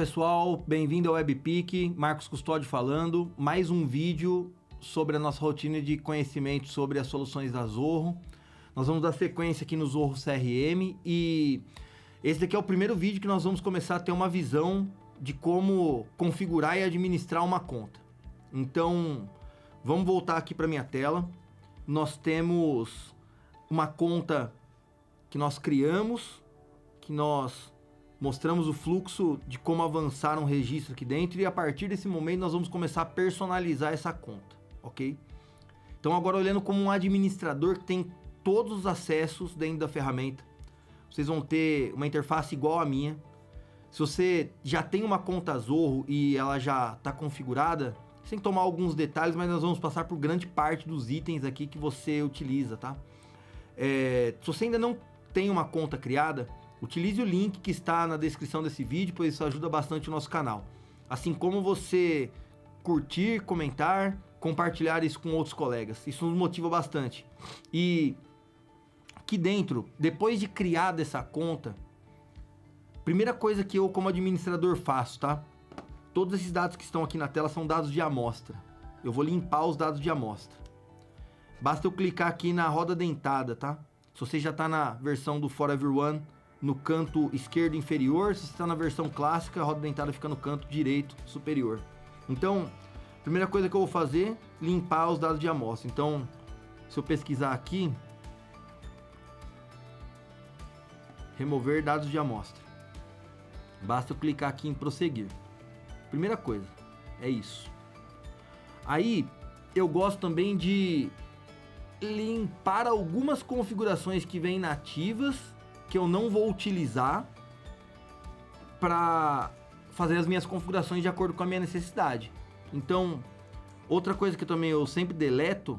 pessoal, bem-vindo ao WebPick, Marcos Custódio falando, mais um vídeo sobre a nossa rotina de conhecimento sobre as soluções da Zorro. Nós vamos dar sequência aqui no Zorro CRM e esse daqui é o primeiro vídeo que nós vamos começar a ter uma visão de como configurar e administrar uma conta. Então, vamos voltar aqui para minha tela. Nós temos uma conta que nós criamos, que nós mostramos o fluxo de como avançar um registro aqui dentro e a partir desse momento nós vamos começar a personalizar essa conta, ok? Então agora olhando como um administrador que tem todos os acessos dentro da ferramenta, vocês vão ter uma interface igual à minha. Se você já tem uma conta Zorro e ela já está configurada, você tem que tomar alguns detalhes, mas nós vamos passar por grande parte dos itens aqui que você utiliza, tá? Se você ainda não tem uma conta criada, utilize o link que está na descrição desse vídeo, pois isso ajuda bastante o nosso canal. Assim como você curtir, comentar, compartilhar isso com outros colegas. Isso nos motiva bastante. E aqui dentro, depois de criar essa conta, primeira coisa que eu como administrador faço, tá? Todos esses dados que estão aqui na tela são dados de amostra. Eu vou limpar os dados de amostra. Basta eu clicar aqui na roda dentada, tá? Se você já está na versão do Forever One, no canto esquerdo inferior. Se você está na versão clássica, a roda dentada fica no canto direito superior. Então, a primeira coisa que eu vou fazer, limpar os dados de amostra. Então, se eu pesquisar aqui, remover dados de amostra. Basta eu clicar aqui em prosseguir. Primeira coisa, é isso. Aí, eu gosto também de limpar algumas configurações que vêm nativas que eu não vou utilizar para fazer as minhas configurações de acordo com a minha necessidade. Então, outra coisa que também eu sempre deleto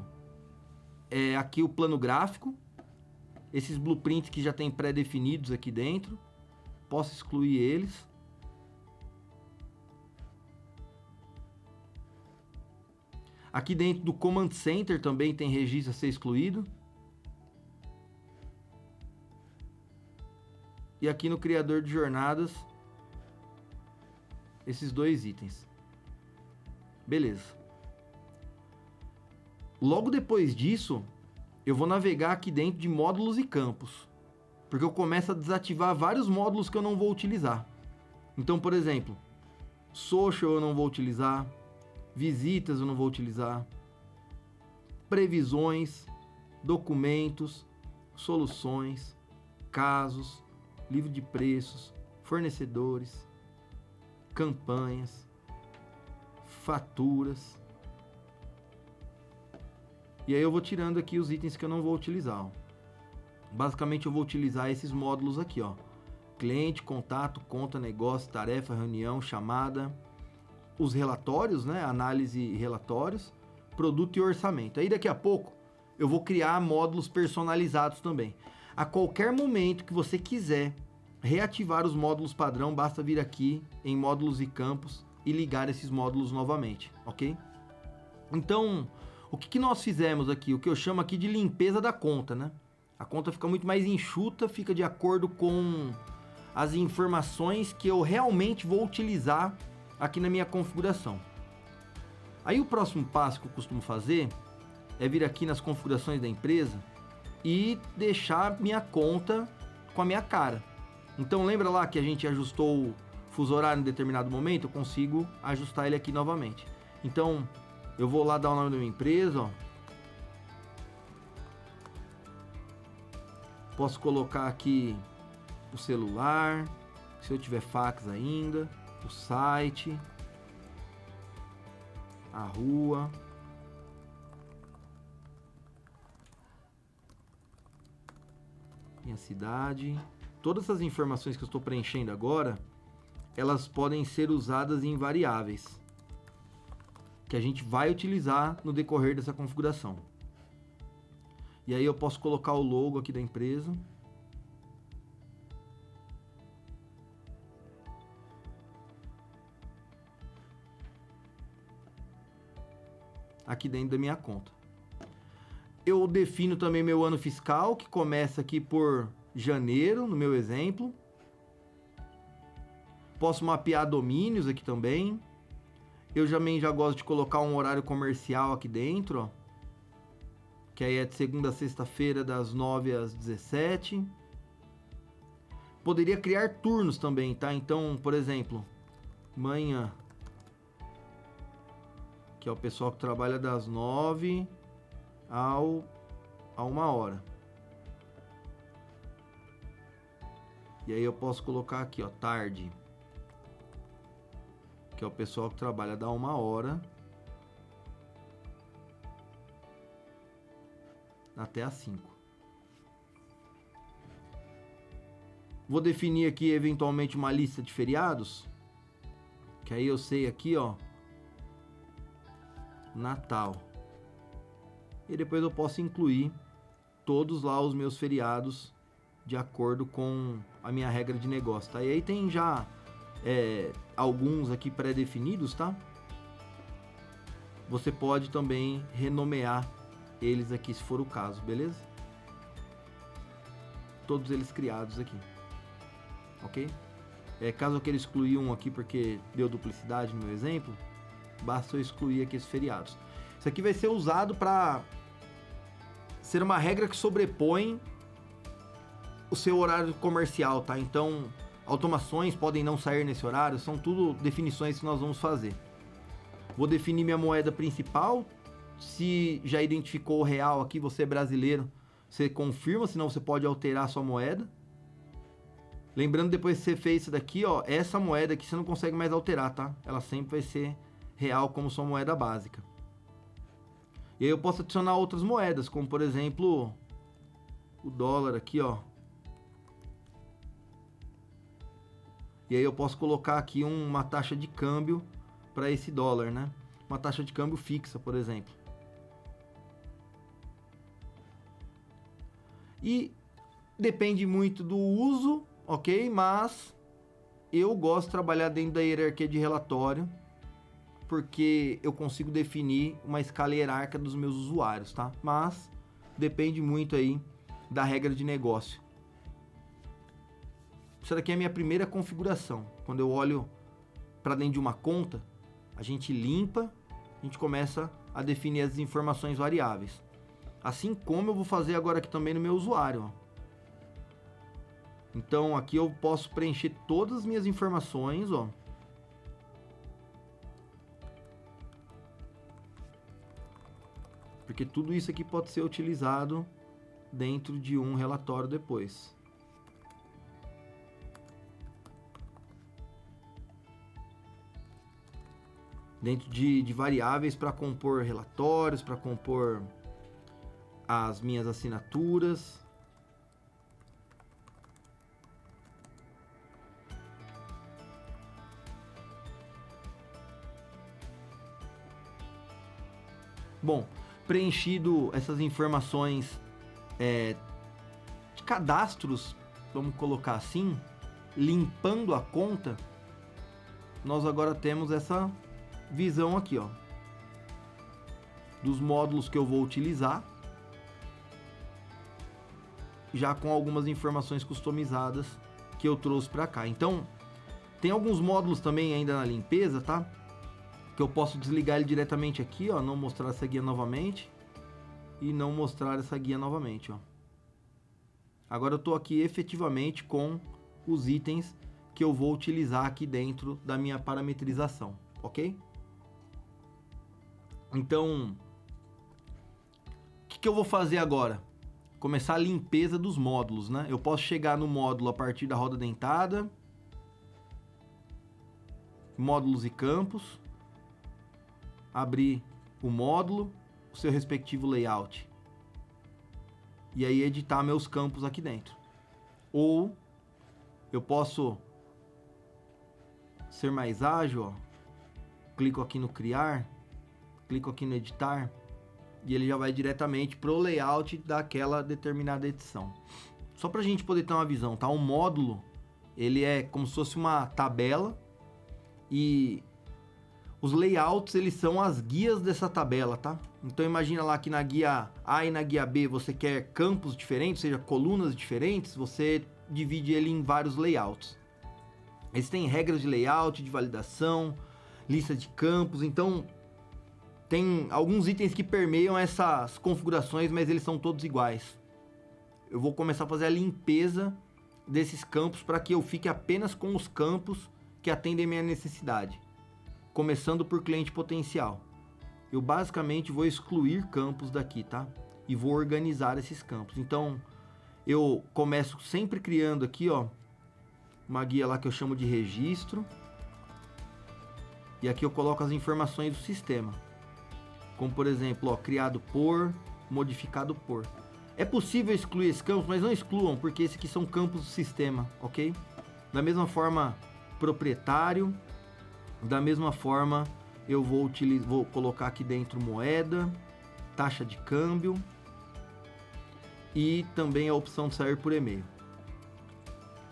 é aqui o plano gráfico, esses blueprints que já tem pré-definidos aqui dentro, posso excluir eles. Aqui dentro do Command Center também tem registro a ser excluído. E aqui no criador de jornadas, esses dois itens. Beleza. Logo depois disso, eu vou navegar aqui dentro de módulos e campos. Porque eu começo a desativar vários módulos que eu não vou utilizar. Então, por exemplo, Social eu não vou utilizar. Visitas eu não vou utilizar. Previsões, documentos, soluções, casos, livro de preços, fornecedores, campanhas, faturas. E aí eu vou tirando aqui os itens que eu não vou utilizar. Ó. Basicamente eu vou utilizar esses módulos aqui, ó. Cliente, contato, conta, negócio, tarefa, reunião, chamada, os relatórios, né? Análise e relatórios, produto e orçamento. Aí daqui a pouco eu vou criar módulos personalizados também. A qualquer momento que você quiser reativar os módulos padrão, basta vir aqui em módulos e campos e ligar esses módulos novamente, ok? Então, o que nós fizemos aqui? O que eu chamo aqui de limpeza da conta, né? A conta fica muito mais enxuta, fica de acordo com as informações que eu realmente vou utilizar aqui na minha configuração. Aí o próximo passo que eu costumo fazer é vir aqui nas configurações da empresa e deixar minha conta com a minha cara. Então lembra lá que a gente ajustou o fuso horário em determinado momento? Eu consigo ajustar ele aqui novamente. Então eu vou lá dar o nome da minha empresa, ó. Posso colocar aqui o celular, se eu tiver fax ainda, o site, a rua, minha cidade. Todas essas informações que eu estou preenchendo agora, elas podem ser usadas em variáveis que a gente vai utilizar no decorrer dessa configuração. E aí eu posso colocar o logo aqui da empresa. Aqui dentro da minha conta. Eu defino também meu ano fiscal, que começa aqui por janeiro, no meu exemplo. posso mapear domínios aqui também. Eu também já gosto de colocar um horário comercial aqui dentro, ó. Que aí é de segunda a sexta-feira, das 9 às 17. Poderia criar turnos também, tá? Então, por exemplo, manhã, que é o pessoal que trabalha das 9 a 1h. E aí eu posso colocar aqui, ó, tarde, que é o pessoal que trabalha da 1h até às 5. Vou definir aqui eventualmente uma lista de feriados, que aí eu sei aqui, ó, Natal. E depois eu posso incluir todos lá os meus feriados de acordo com a minha regra de negócio, tá? E aí tem já alguns aqui pré-definidos, tá? Você pode também renomear eles aqui se for o caso, beleza? Todos eles criados aqui, ok? Caso eu queira excluir um aqui porque deu duplicidade no meu exemplo, basta eu excluir aqui esses feriados. Isso aqui vai ser usado para ser uma regra que sobrepõe o seu horário comercial, tá? Então, automações podem não sair nesse horário, são tudo definições que nós vamos fazer. Vou definir minha moeda principal. Se já identificou o real aqui, você é brasileiro, você confirma, senão você pode alterar a sua moeda. Lembrando, depois que você fez isso daqui, ó, essa moeda aqui você não consegue mais alterar, tá? Ela sempre vai ser real como sua moeda básica. E aí eu posso adicionar outras moedas, como por exemplo, o dólar aqui, ó. E aí eu posso colocar aqui uma taxa de câmbio para esse dólar, né? Uma taxa de câmbio fixa, por exemplo. E depende muito do uso, ok? Mas eu gosto de trabalhar dentro da hierarquia de relatório, porque eu consigo definir uma escala hierárquica dos meus usuários, tá? Mas depende muito aí da regra de negócio. Essa daqui é a minha primeira configuração. Quando eu olho para dentro de uma conta, a gente limpa, a gente começa a definir as informações variáveis. Assim como eu vou fazer agora aqui também no meu usuário, ó. Então aqui eu posso preencher todas as minhas informações, ó. Porque tudo isso aqui pode ser utilizado dentro de um relatório depois. Dentro de variáveis para compor relatórios, para compor as minhas assinaturas. Bom, preenchido essas informações de cadastros, vamos colocar assim, limpando a conta, nós agora temos essa visão aqui, ó, dos módulos que eu vou utilizar, já com algumas informações customizadas que eu trouxe para cá. Então, tem alguns módulos também ainda na limpeza, tá? Que eu posso desligar ele diretamente aqui, ó, não mostrar essa guia novamente e não mostrar essa guia novamente, ó. Agora eu tô aqui efetivamente com os itens que eu vou utilizar aqui dentro da minha parametrização, ok? Então, o que eu vou fazer agora? Começar a limpeza dos módulos, né? Eu posso chegar no módulo a partir da roda dentada, módulos e campos, abrir o módulo, o seu respectivo layout, e aí editar meus campos aqui dentro. Ou eu posso ser mais ágil, ó. Clico aqui no criar, clico aqui no editar, e ele já vai diretamente pro layout daquela determinada edição. Só pra gente poder ter uma visão, tá? Um módulo, ele é como se fosse uma tabela, e os layouts, eles são as guias dessa tabela, tá? Então imagina lá que na guia A e na guia B você quer campos diferentes, ou seja, colunas diferentes, você divide ele em vários layouts. Existem regras de layout, de validação, lista de campos, então tem alguns itens que permeiam essas configurações, mas eles são todos iguais. Eu vou começar a fazer a limpeza desses campos para que eu fique apenas com os campos que atendem minha necessidade. Começando por cliente potencial. Eu basicamente vou excluir campos daqui, tá? E vou organizar esses campos. Então, eu começo sempre criando aqui, ó, uma guia lá que eu chamo de registro. E aqui eu coloco as informações do sistema. Como, por exemplo, ó, criado por, modificado por. É possível excluir esses campos, mas não excluam, porque esses aqui são campos do sistema, ok? Da mesma forma, proprietário. Da mesma forma, eu vou colocar aqui dentro moeda, taxa de câmbio e também a opção de sair por e-mail.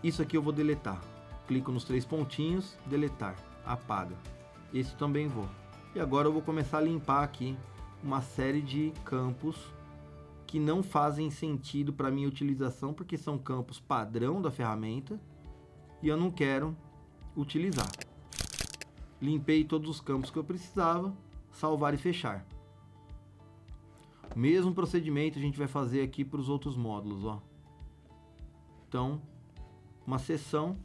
Isso aqui eu vou deletar. Clico nos 3 pontinhos, deletar, apaga. Esse também vou. E agora eu vou começar a limpar aqui uma série de campos que não fazem sentido para minha utilização, porque são campos padrão da ferramenta e eu não quero utilizar. Limpei todos os campos que eu precisava, salvar e fechar. O mesmo procedimento a gente vai fazer aqui para os outros módulos, ó. Então, uma seção,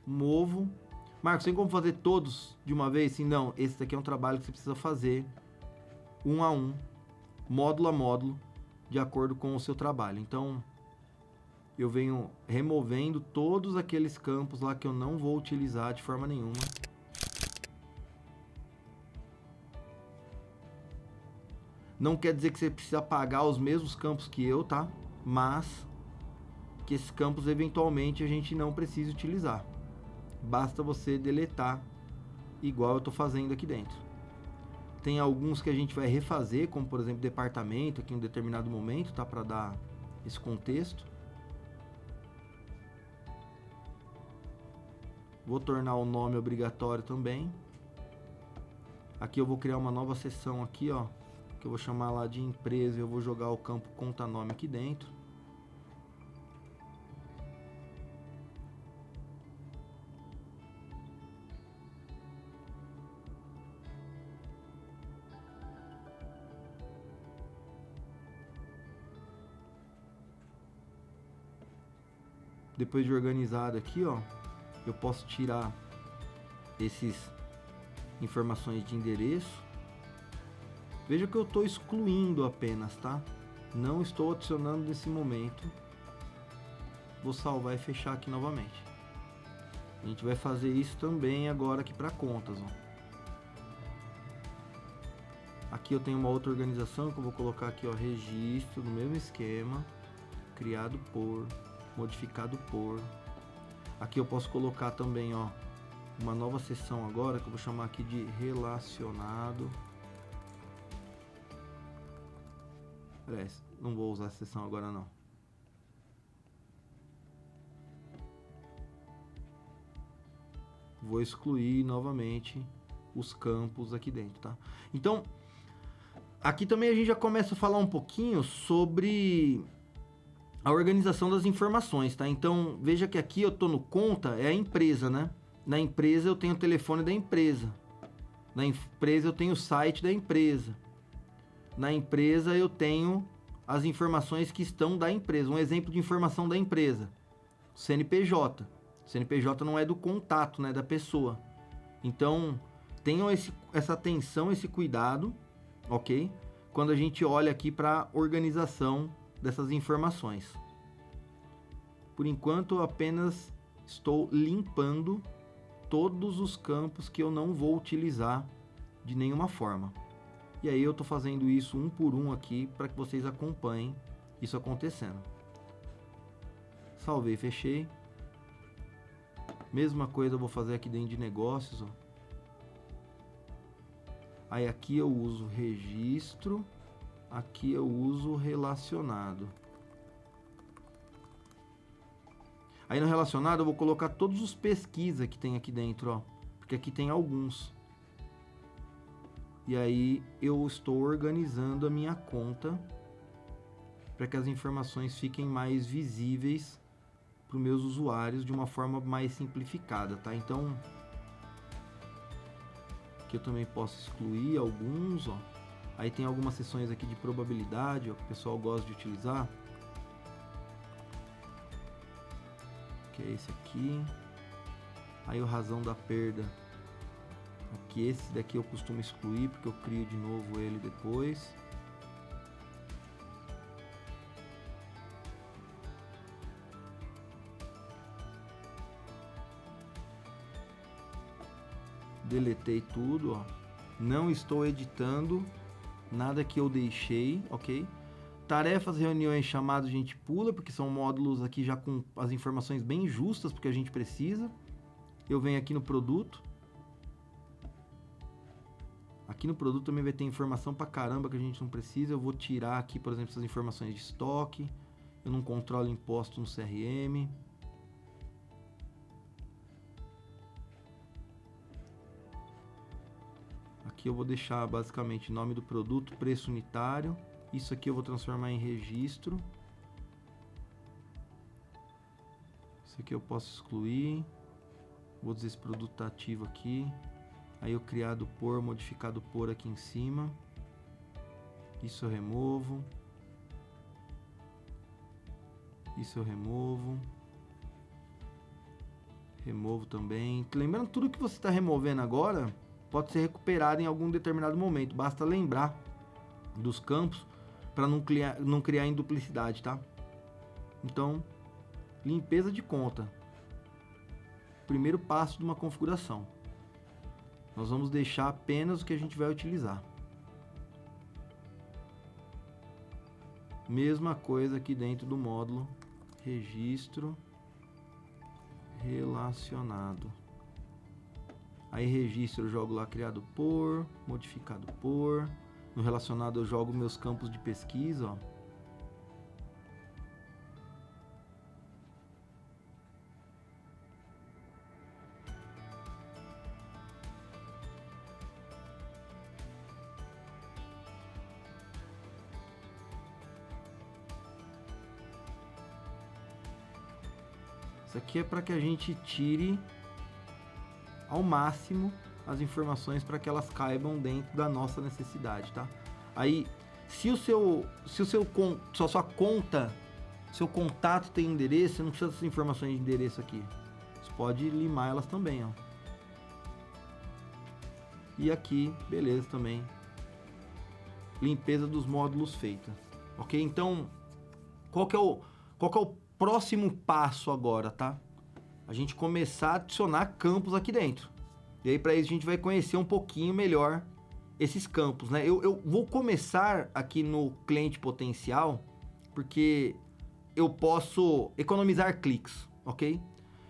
movo. Marcos, tem como fazer todos de uma vez? Sim, não. Esse daqui é um trabalho que você precisa fazer um a um, módulo a módulo, de acordo com o seu trabalho. Então, eu venho removendo todos aqueles campos lá que eu não vou utilizar de forma nenhuma. Não quer dizer que você precisa apagar os mesmos campos que eu, tá? Mas que esses campos eventualmente a gente não precisa utilizar. Basta você deletar, igual eu estou fazendo aqui dentro. Tem alguns que a gente vai refazer, como por exemplo departamento, aqui em um determinado momento, tá? Para dar esse contexto. Vou tornar o nome obrigatório também. Aqui eu vou criar uma nova seção aqui, ó, que eu vou chamar lá de empresa e eu vou jogar o campo conta nome aqui dentro. Depois de organizado aqui, ó, eu posso tirar esses informações de endereço. Veja que eu estou excluindo apenas, tá? Não estou adicionando nesse momento. Vou salvar e fechar aqui novamente. A gente vai fazer isso também agora aqui para contas, ó. Aqui eu tenho uma outra organização que eu vou colocar aqui, ó, registro, no mesmo esquema, criado por, modificado por. Aqui eu posso colocar também, ó, uma nova seção agora que eu vou chamar aqui de relacionado. Aliás, não vou usar essa seção agora não. Vou excluir novamente os campos aqui dentro, tá? Então, aqui também a gente já começa a falar um pouquinho sobre a organização das informações, tá? Então, veja que aqui eu tô no conta, é a empresa, né? Na empresa eu tenho o telefone da empresa. Na empresa eu tenho o site da empresa. Na empresa eu tenho as informações que estão da empresa. Um exemplo de informação da empresa. CNPJ. O CNPJ não é do contato, né? Da pessoa. Então, tenham essa atenção, esse cuidado, ok? Quando a gente olha aqui para a organização dessas informações. Por enquanto, eu apenas estou limpando todos os campos que eu não vou utilizar de nenhuma forma. E aí eu estou fazendo isso um por um aqui para que vocês acompanhem isso acontecendo. Salvei, fechei. Mesma coisa eu vou fazer aqui dentro de negócios, ó. Aí aqui eu uso registro, aqui eu uso relacionado. Aí no relacionado eu vou colocar todos os pesquisa que tem aqui dentro, ó, porque aqui tem alguns. E aí eu estou organizando a minha conta para que as informações fiquem mais visíveis para os meus usuários de uma forma mais simplificada, tá? Então, aqui eu também posso excluir alguns, ó. Aí tem algumas seções aqui de probabilidade, ó, que o pessoal gosta de utilizar. Que é esse aqui. Aí o razão da perda. Aqui esse daqui eu costumo excluir porque eu crio de novo ele depois. Deletei tudo, ó. Não estou editando nada que eu deixei, ok? Tarefas, reuniões, chamados, a gente pula, porque são módulos aqui já com as informações bem justas, porque a gente precisa. Eu venho aqui no produto. Aqui no produto também vai ter informação pra caramba que a gente não precisa. Eu vou tirar aqui, por exemplo, essas informações de estoque. Eu não controlo imposto no CRM. Aqui eu vou deixar basicamente nome do produto, preço unitário. Isso aqui eu vou transformar em registro. Isso aqui eu posso excluir. Vou dizer esse produto está ativo aqui. Aí eu criado por, modificado por aqui em cima. Isso eu removo. Isso eu removo. Removo também. Lembrando, tudo que você está removendo agora pode ser recuperado em algum determinado momento. Basta lembrar dos campos para não criar em duplicidade, tá? Então, limpeza de conta. Primeiro passo de uma configuração. Nós vamos deixar apenas o que a gente vai utilizar. Mesma coisa aqui dentro do módulo registro relacionado. Aí registro eu jogo lá criado por, modificado por. No relacionado eu jogo meus campos de pesquisa, ó. Isso aqui é para que a gente tire ao máximo as informações para que elas caibam dentro da nossa necessidade, tá? Aí, se sua conta, seu contato tem endereço, você não precisa dessas informações de endereço aqui. Você pode limar elas também, ó. E aqui, beleza também. Limpeza dos módulos feita, ok? Então, qual que é o próximo passo agora, tá? A gente começar a adicionar campos aqui dentro. E aí, para isso, a gente vai conhecer um pouquinho melhor esses campos, né? Eu vou começar aqui no cliente potencial, porque eu posso economizar cliques, ok?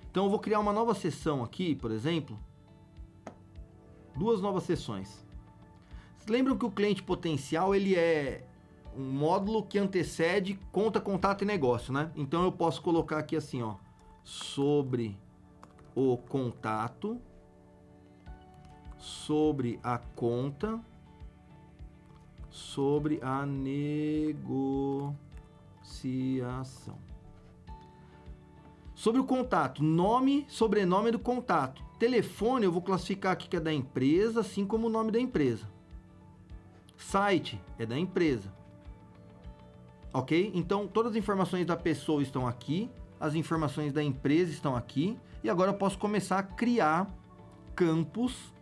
Então, eu vou criar uma nova seção aqui, por exemplo. Duas novas seções. Vocês lembram que o cliente potencial, ele é um módulo que antecede conta, contato e negócio, né? Então, eu posso colocar aqui assim, ó. Sobre o contato, sobre a conta, sobre a negociação. Sobre o contato, nome, sobrenome do contato. Telefone eu vou classificar aqui que é da empresa, assim como o nome da empresa. Site é da empresa. Ok? Então, todas as informações da pessoa estão aqui, as informações da empresa estão aqui, e agora eu posso começar a criar campos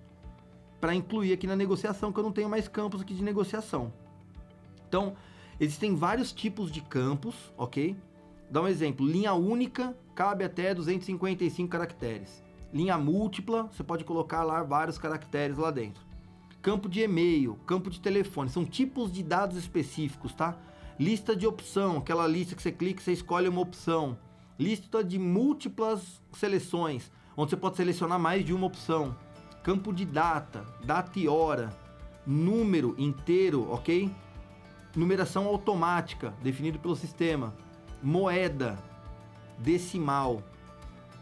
para incluir aqui na negociação, que eu não tenho mais campos aqui de negociação. Então, existem vários tipos de campos, ok? Dá um exemplo, linha única cabe até 255 caracteres. Linha múltipla, você pode colocar lá vários caracteres lá dentro. Campo de e-mail, campo de telefone, são tipos de dados específicos, tá? Lista de opção, aquela lista que você clica e você escolhe uma opção. Lista de múltiplas seleções, onde você pode selecionar mais de uma opção. Campo de data, data e hora, número inteiro, ok? Numeração automática, definido pelo sistema. Moeda, decimal,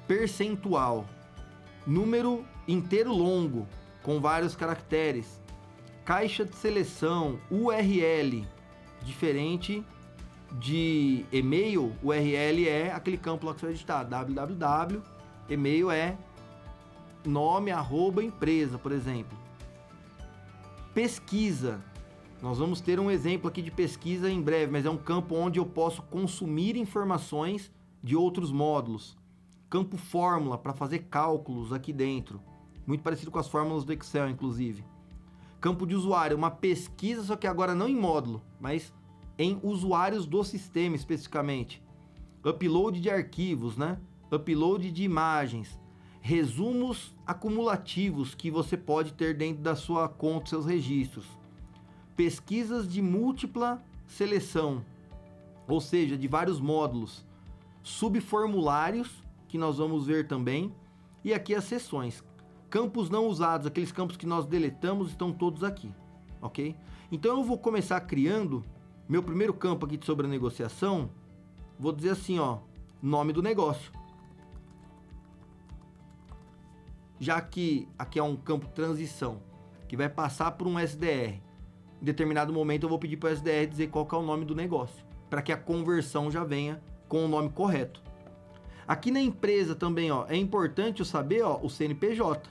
percentual, número inteiro longo, com vários caracteres. Caixa de seleção, URL, diferente de e-mail, o URL é aquele campo lá que você vai digitar, www, e-mail é nome, @empresa, por exemplo. Pesquisa, nós vamos ter um exemplo aqui de pesquisa em breve, mas é um campo onde eu posso consumir informações de outros módulos. Campo fórmula, para fazer cálculos aqui dentro, muito parecido com as fórmulas do Excel, inclusive. Campo de usuário, uma pesquisa, só que agora não em módulo, mas em usuários do sistema especificamente. Upload de arquivos, né? Upload de imagens. Resumos acumulativos que você pode ter dentro da sua conta, seus registros. Pesquisas de múltipla seleção, ou seja, de vários módulos. Subformulários, que nós vamos ver também. E aqui as seções. Campos não usados, aqueles campos que nós deletamos, estão todos aqui, ok? Então eu vou começar criando meu primeiro campo aqui sobre a negociação. Vou dizer assim, ó, nome do negócio. Já que aqui é um campo de transição, que vai passar por um SDR. Em determinado momento eu vou pedir para o SDR dizer qual que é o nome do negócio, para que a conversão já venha com o nome correto. Aqui na empresa também, ó, é importante eu saber, ó, o CNPJ.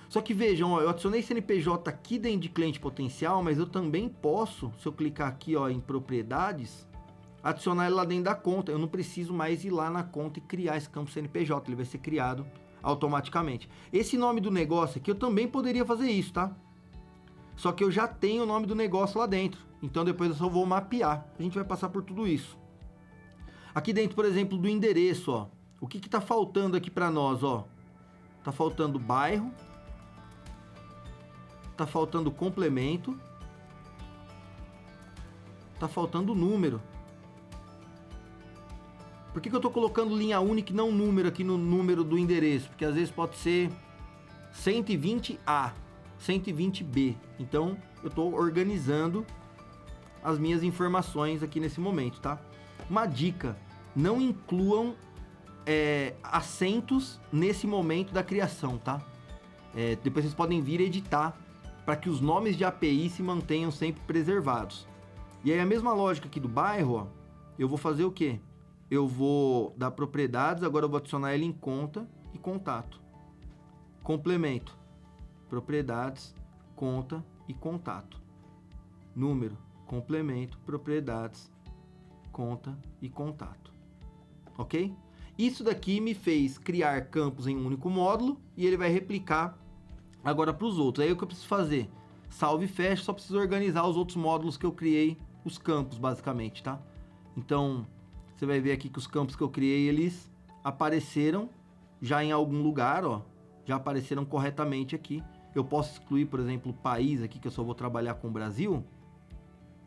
Só que vejam, ó, eu adicionei CNPJ aqui dentro de cliente potencial, mas eu também posso, se eu clicar aqui, ó, em propriedades, adicionar ele lá dentro da conta. Eu não preciso mais ir lá na conta e criar esse campo CNPJ, ele vai ser criado automaticamente. Esse nome do negócio aqui, eu também poderia fazer isso, tá? Só que eu já tenho o nome do negócio lá dentro, então depois eu só vou mapear. A gente vai passar por tudo isso. Aqui dentro, por exemplo, do endereço, ó, o que tá faltando aqui para nós, ó? Tá faltando bairro, tá faltando complemento, tá faltando número. Por que eu tô colocando linha única e não número aqui no número do endereço? Porque às vezes pode ser 120A, 120B. Então eu tô organizando as minhas informações aqui nesse momento, tá? Uma dica, não incluam acentos nesse momento da criação, tá? Depois vocês podem vir editar para que os nomes de API se mantenham sempre preservados. E aí a mesma lógica aqui do bairro, ó, eu vou fazer o quê? Eu vou dar propriedades, agora eu vou adicionar ele em conta e contato. Complemento, propriedades, conta e contato. Número, complemento, propriedades, conta e contato. Ok? Isso daqui me fez criar campos em um único módulo e ele vai replicar agora para os outros. Aí o que eu preciso fazer? Salve e fecha, só preciso organizar os outros módulos que eu criei, os campos basicamente, tá? Então, você vai ver aqui que os campos que eu criei, eles apareceram já em algum lugar, ó. Já apareceram corretamente aqui. Eu posso excluir, por exemplo, o país aqui, que eu só vou trabalhar com o Brasil.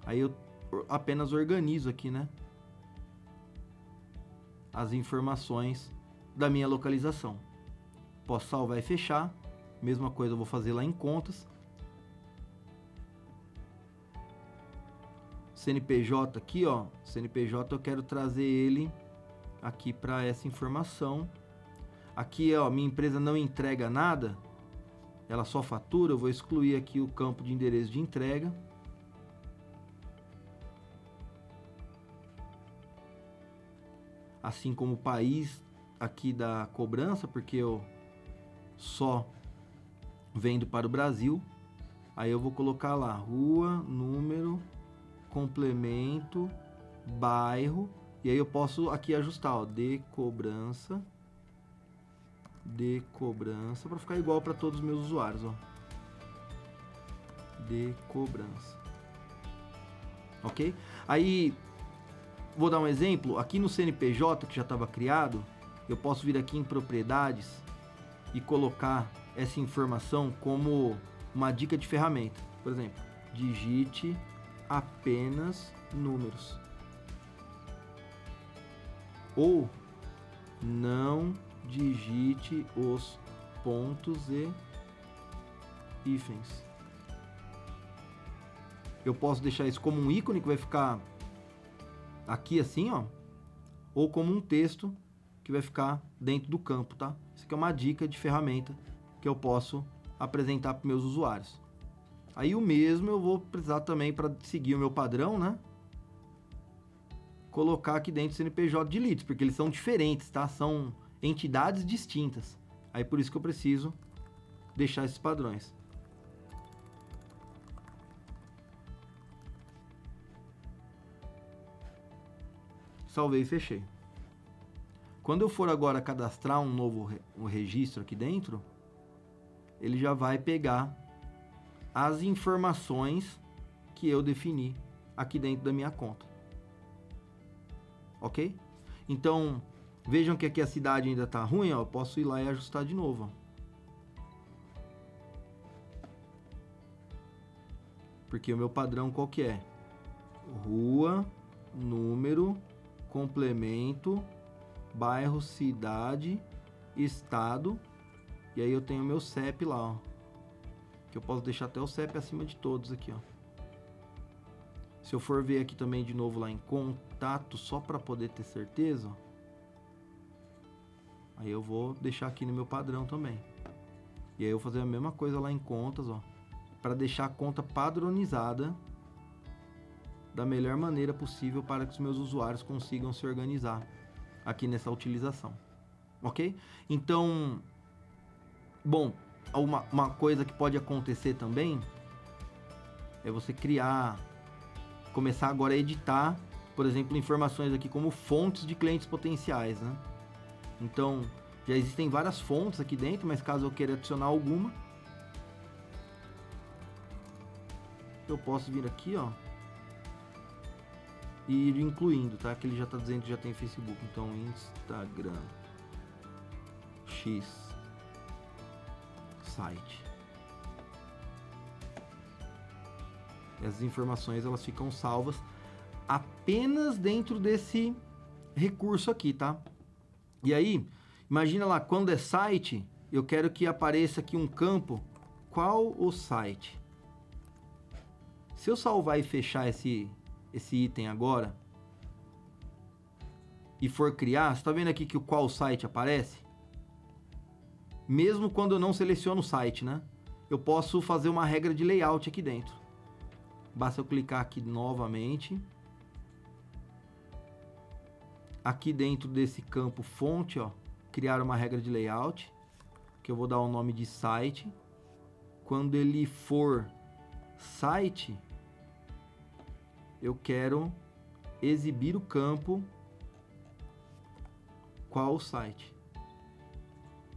Aí eu apenas organizo aqui, né? As informações da minha localização. Posso salvar e fechar. Mesma coisa eu vou fazer lá em contas. CNPJ aqui, ó. CNPJ eu quero trazer ele aqui para essa informação. Aqui, ó, minha empresa não entrega nada. Ela só fatura. Eu vou excluir aqui o campo de endereço de entrega. Assim como o país aqui da cobrança, porque eu só vendo para o Brasil. Aí eu vou colocar lá rua, número, complemento, bairro. E aí eu posso aqui ajustar, ó, de cobrança, para ficar igual para todos os meus usuários, ó. De cobrança. Ok? Aí vou dar um exemplo. Aqui no CNPJ que já estava criado, eu posso vir aqui em propriedades e colocar essa informação como uma dica de ferramenta. Por exemplo, digite apenas números. Ou não digite os pontos e hífens. Eu posso deixar isso como um ícone que vai ficar aqui assim, ó, ou como um texto que vai ficar dentro do campo, tá? Isso aqui é uma dica de ferramenta que eu posso apresentar para meus usuários. Aí o mesmo eu vou precisar também para seguir o meu padrão, né? colocar aqui dentro CNPJ de leads, porque eles são diferentes, tá? São entidades distintas. Aí por isso que eu preciso deixar esses padrões. Salvei e fechei. Quando eu for agora cadastrar um novo registro aqui dentro, ele já vai pegar as informações que eu defini aqui dentro da minha conta. Ok? Então, vejam que aqui a cidade ainda está ruim, ó, eu posso ir lá e ajustar de novo. Ó. Porque o meu padrão qual que é? Rua, número, complemento, bairro, cidade, estado, e aí eu tenho meu CEP lá, ó, que eu posso deixar até o CEP acima de todos aqui, ó. Se eu for ver aqui também de novo lá em contato, só para poder ter certeza, ó, aí eu vou deixar aqui no meu padrão também. E aí eu vou fazer a mesma coisa lá em contas, ó, para deixar a conta padronizada da melhor maneira possível para que os meus usuários consigam se organizar aqui nessa utilização, ok? Então, bom, uma coisa que pode acontecer também é você começar agora a editar, por exemplo, informações aqui como fontes de clientes potenciais, né? Então, já existem várias fontes aqui dentro, mas caso eu queira adicionar alguma, eu posso vir aqui, ó, e ir incluindo, tá? Que ele já está dizendo que já tem Facebook. Então, Instagram, X, site. Essas informações, elas ficam salvas apenas dentro desse recurso aqui, tá? E aí, imagina lá, quando é site, eu quero que apareça aqui um campo, qual o site? Se eu salvar e fechar esse item agora e for criar, você tá vendo aqui que o qual site aparece? Mesmo quando eu não seleciono o site, né? Eu posso fazer uma regra de layout aqui dentro. Basta eu clicar aqui novamente. Aqui dentro desse campo fonte, ó, criar uma regra de layout, que eu vou dar o nome de site. Quando ele for site, eu quero exibir o campo qual o site.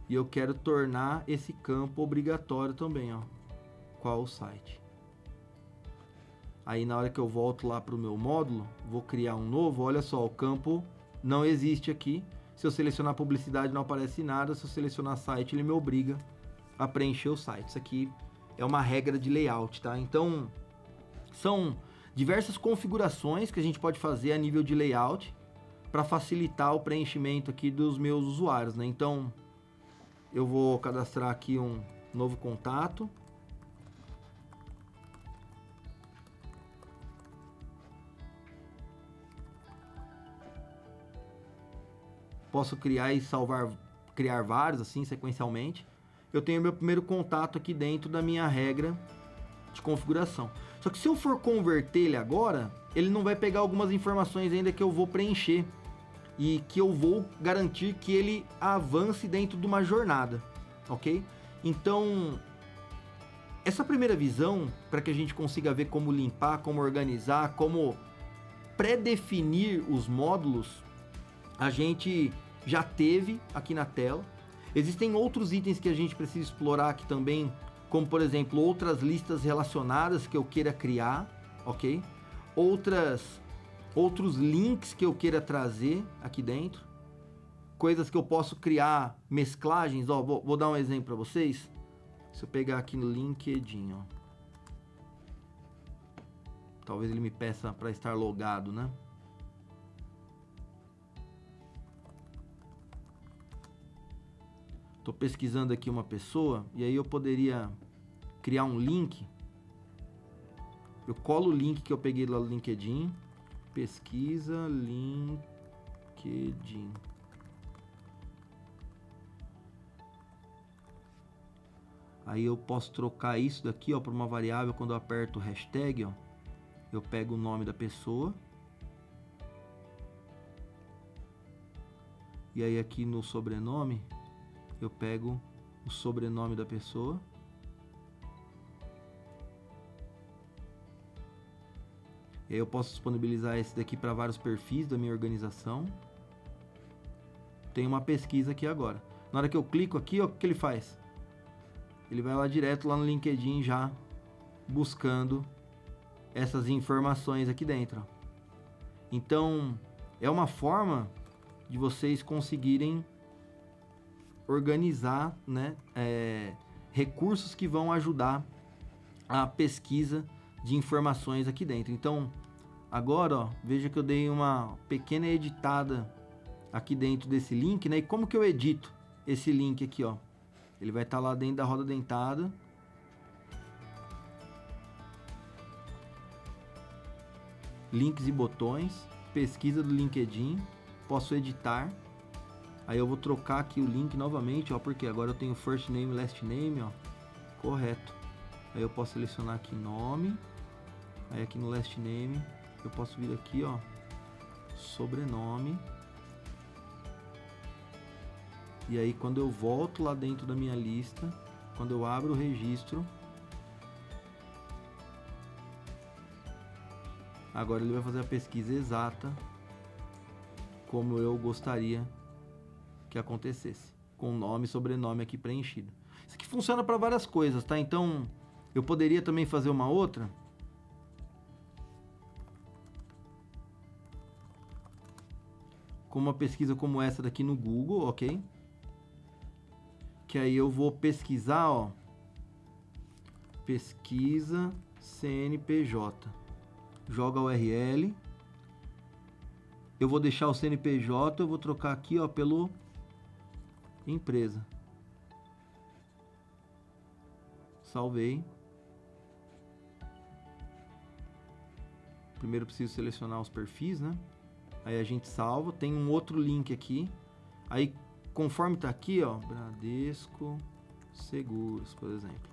E eu quero tornar esse campo obrigatório também, ó, qual o site. Aí na hora que eu volto lá para o meu módulo, vou criar um novo, olha só, o campo não existe aqui. Se eu selecionar publicidade não aparece nada, se eu selecionar site ele me obriga a preencher o site. Isso aqui é uma regra de layout, tá? Então, são diversas configurações que a gente pode fazer a nível de layout para facilitar o preenchimento aqui dos meus usuários, né? Então, eu vou cadastrar aqui um novo contato. Posso criar e criar vários assim sequencialmente. Eu tenho meu primeiro contato aqui dentro da minha regra de configuração. Só que se eu for converter ele agora, ele não vai pegar algumas informações ainda que eu vou preencher e que eu vou garantir que ele avance dentro de uma jornada, ok? Então, essa primeira visão, para que a gente consiga ver como limpar, como organizar, como pré-definir os módulos, a gente já teve aqui na tela. Existem outros itens que a gente precisa explorar aqui também, como por exemplo, outras listas relacionadas que eu queira criar, ok? Outros links que eu queira trazer aqui dentro. Coisas que eu posso criar, mesclagens, ó, vou dar um exemplo para vocês. Se eu pegar aqui no LinkedIn, ó. Talvez ele me peça para estar logado, né? Estou pesquisando aqui uma pessoa e aí eu poderia criar um link. Eu colo o link que eu peguei lá no LinkedIn. Pesquisa LinkedIn. Aí eu posso trocar isso daqui, ó, para uma variável. Quando eu aperto o hashtag, ó, eu pego o nome da pessoa E aí aqui no sobrenome, eu pego o sobrenome da pessoa. E aí eu posso disponibilizar esse daqui para vários perfis da minha organização. Tem uma pesquisa aqui agora. Na hora que eu clico aqui, ó, o que ele faz? Ele vai lá direto lá no LinkedIn já buscando essas informações aqui dentro. Ó. Então, é uma forma de vocês conseguirem organizar, né, recursos que vão ajudar a pesquisa de informações aqui dentro. Então, agora, ó, veja que eu dei uma pequena editada aqui dentro desse link, né? E como que eu edito esse link aqui, ó? Ele vai estar lá dentro da roda dentada. Links e botões, pesquisa do LinkedIn, posso editar. Aí eu vou trocar aqui o link novamente, ó, porque agora eu tenho first name, last name, ó, correto. Aí eu posso selecionar aqui nome. Aí aqui no last name eu posso vir aqui, ó, sobrenome. E aí quando eu volto lá dentro da minha lista, quando eu abro o registro, agora ele vai fazer a pesquisa exata como eu gostaria que acontecesse, com nome e sobrenome aqui preenchido. Isso aqui funciona para várias coisas, tá? Então eu poderia também fazer uma outra. Com uma pesquisa como essa daqui no Google, ok? Que aí eu vou pesquisar, ó, pesquisa CNPJ, joga a URL, eu vou deixar o CNPJ, eu vou trocar aqui, ó, pelo empresa, salvei. Primeiro preciso selecionar os perfis, né? Aí a gente salva, tem um outro link aqui, aí conforme tá aqui, ó, Bradesco Seguros, por exemplo.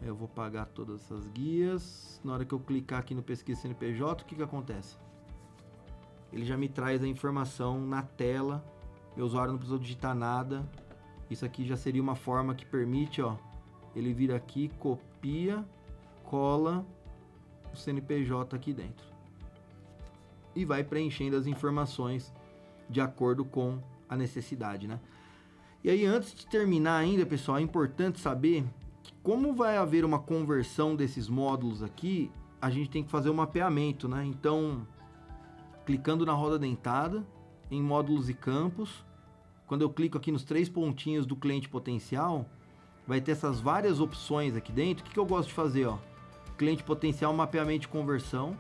Aí eu vou pagar todas essas guias. Na hora que eu clicar aqui no pesquisa CNPJ, o que que acontece? Ele já me traz a informação na tela. Meu usuário não precisou digitar nada. Isso aqui já seria uma forma que permite, ó, ele vir aqui, copia, cola o CNPJ aqui dentro. E vai preenchendo as informações de acordo com a necessidade, né? E aí, antes de terminar ainda, pessoal, é importante saber que como vai haver uma conversão desses módulos aqui, a gente tem que fazer um mapeamento, né? Então, clicando na roda dentada, em módulos e campos, quando eu clico aqui nos 3 pontinhos do cliente potencial, vai ter essas várias opções aqui dentro. O que eu gosto de fazer, ó? Cliente potencial, mapeamento de conversão,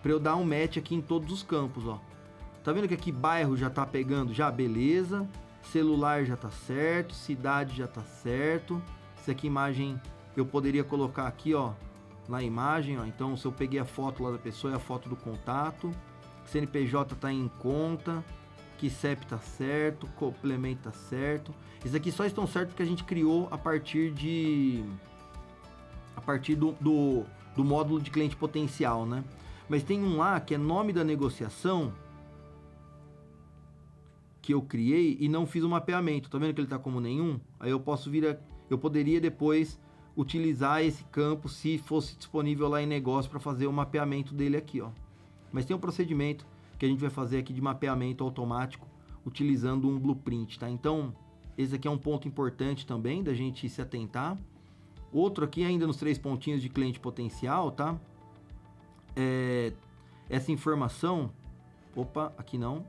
para eu dar um match aqui em todos os campos, ó. Tá vendo que aqui bairro já tá pegando? Já, beleza. Celular já tá certo, cidade já tá certo. Isso aqui imagem eu poderia colocar aqui, ó, na imagem, ó. Então, se eu peguei a foto lá da pessoa, é a foto do contato. CNPJ tá em conta, que CEP tá certo, complemento tá certo. Esses aqui só estão certos porque a gente criou a partir do módulo de cliente potencial, né? Mas tem um lá que é nome da negociação que eu criei e não fiz o mapeamento. Tá vendo que ele tá como nenhum? Aí eu posso eu poderia depois utilizar esse campo se fosse disponível lá em negócio para fazer o mapeamento dele aqui, ó. Mas tem um procedimento que a gente vai fazer aqui de mapeamento automático utilizando um blueprint, tá? Então, esse aqui é um ponto importante também da gente se atentar. Outro aqui ainda nos 3 pontinhos de cliente potencial, tá? Essa informação, opa, aqui não,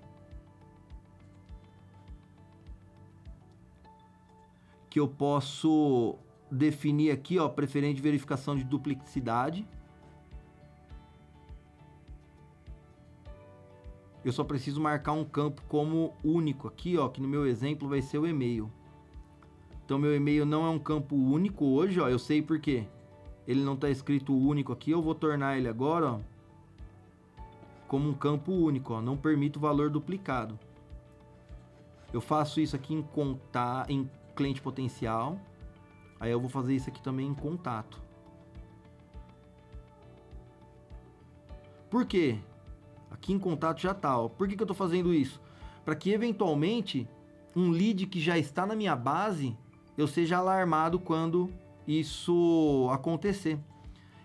que eu posso definir aqui, ó, preferente de verificação de duplicidade. Eu só preciso marcar um campo como único aqui, ó, que no meu exemplo vai ser o e-mail. Então meu e-mail não é um campo único hoje, ó, eu sei por quê. Ele não está escrito único aqui, eu vou tornar ele agora, ó, como um campo único, ó, não permito valor duplicado. Eu faço isso aqui em cliente potencial, aí eu vou fazer isso aqui também em contato. Por quê? Aqui em contato já tá, ó. Por que eu tô fazendo isso? Para que eventualmente um lead que já está na minha base, eu seja alarmado quando isso acontecer.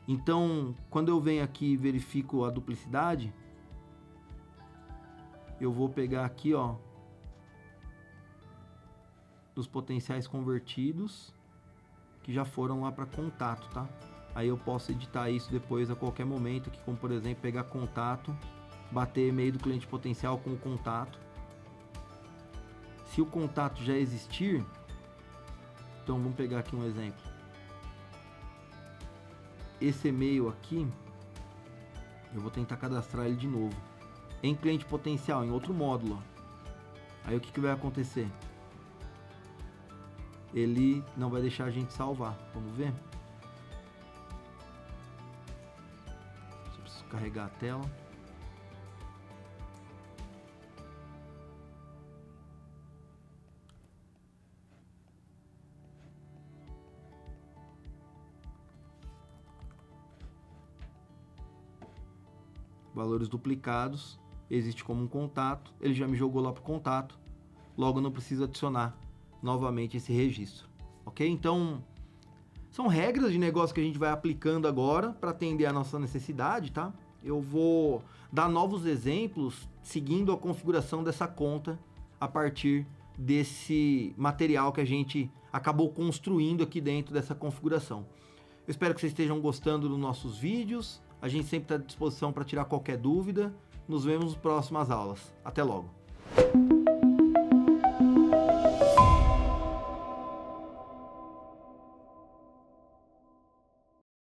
Então, quando eu venho aqui e verifico a duplicidade, eu vou pegar aqui, ó, dos potenciais convertidos que já foram lá para contato, tá? Aí eu posso editar isso depois a qualquer momento, aqui, como por exemplo, pegar contato, bater e-mail do cliente potencial com o contato. Se o contato já existir, então vamos pegar aqui um exemplo. Esse e-mail aqui, eu vou tentar cadastrar ele de novo. Em cliente potencial, em outro módulo. Aí o que vai acontecer? Ele não vai deixar a gente salvar. Vamos ver? Só preciso carregar a tela. Valores duplicados, existe como um contato, ele já me jogou lá para o contato, logo eu não preciso adicionar novamente esse registro, ok? Então, são regras de negócio que a gente vai aplicando agora para atender a nossa necessidade, tá? Eu vou dar novos exemplos seguindo a configuração dessa conta a partir desse material que a gente acabou construindo aqui dentro dessa configuração. Eu espero que vocês estejam gostando dos nossos vídeos. A gente sempre está à disposição para tirar qualquer dúvida. Nos vemos nas próximas aulas. Até logo!